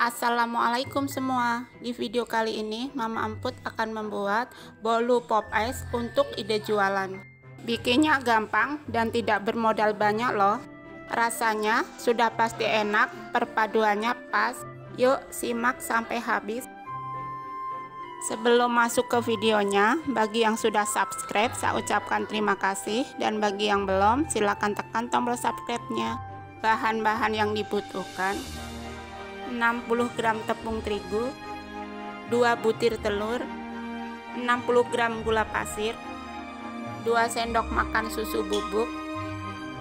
Assalamualaikum semua. Di video kali ini Mama Emput akan membuat bolu pop ice untuk ide jualan. Bikinnya gampang dan tidak bermodal banyak loh. Rasanya sudah pasti enak, perpaduannya pas. Yuk simak sampai habis. Sebelum masuk ke videonya, bagi yang sudah subscribe saya ucapkan terima kasih, dan bagi yang belum silahkan tekan tombol subscribe-nya. Bahan-bahan yang dibutuhkan: 60 gram tepung terigu, 2 butir telur, 60 gram gula pasir, 2 sendok makan susu bubuk,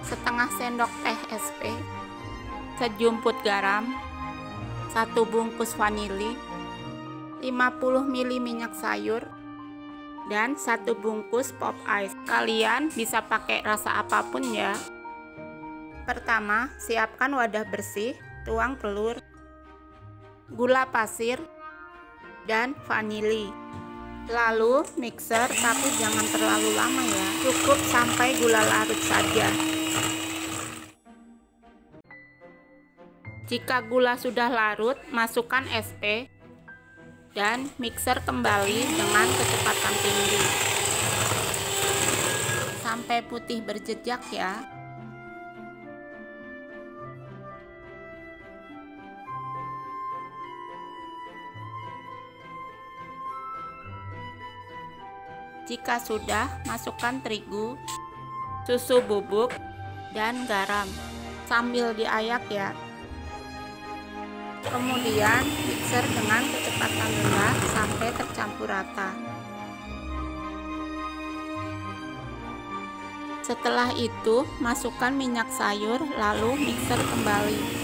setengah sendok teh SP, sejumput garam, 1 bungkus vanili, 50 ml minyak sayur, dan 1 bungkus pop ice. Kalian bisa pakai rasa apapun ya. Pertama, siapkan wadah bersih, tuang telur, gula pasir, dan vanili. Lalu mixer, tapi jangan terlalu lama ya, cukup sampai gula larut saja. Jika gula sudah larut, masukkan SP dan mixer kembali dengan kecepatan tinggi sampai putih berjejak ya. Jika sudah, masukkan terigu, susu bubuk, dan garam sambil diayak ya. Kemudian mixer dengan kecepatan rendah sampai tercampur rata. Setelah itu, masukkan minyak sayur lalu mixer kembali.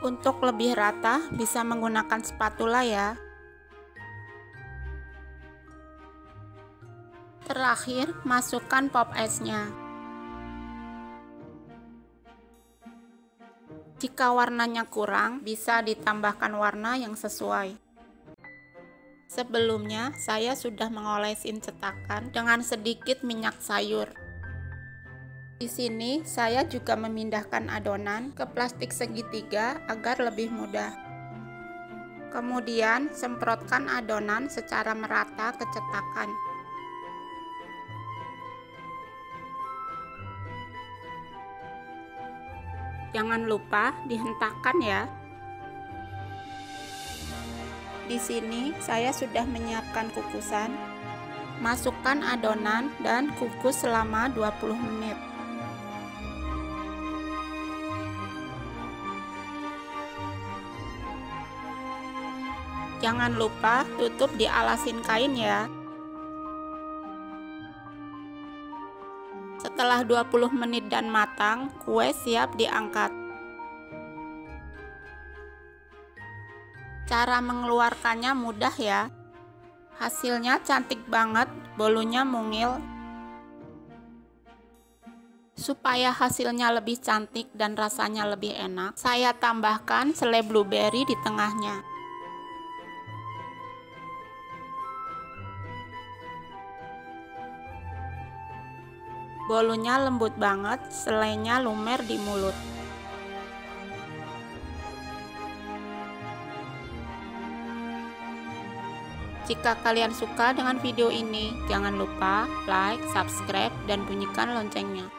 Untuk lebih rata bisa menggunakan spatula ya. Terakhir, masukkan pop ice-nya. Jika warnanya kurang, bisa ditambahkan warna yang sesuai. Sebelumnya, saya sudah mengolesin cetakan dengan sedikit minyak sayur. Di sini, saya juga memindahkan adonan ke plastik segitiga agar lebih mudah. Kemudian, semprotkan adonan secara merata ke cetakan. Jangan lupa dihentakkan ya. Di sini saya sudah menyiapkan kukusan. Masukkan adonan dan kukus selama 20 menit. Jangan lupa tutup dialasin kain ya. Setelah 20 menit dan matang, kue siap diangkat. Cara mengeluarkannya mudah ya. Hasilnya cantik banget, bolunya mungil. Supaya hasilnya lebih cantik dan rasanya lebih enak, saya tambahkan selai blueberry di tengahnya. Bolunya lembut banget, selainya lumer di mulut. Jika kalian suka dengan video ini, jangan lupa like, subscribe, dan bunyikan loncengnya.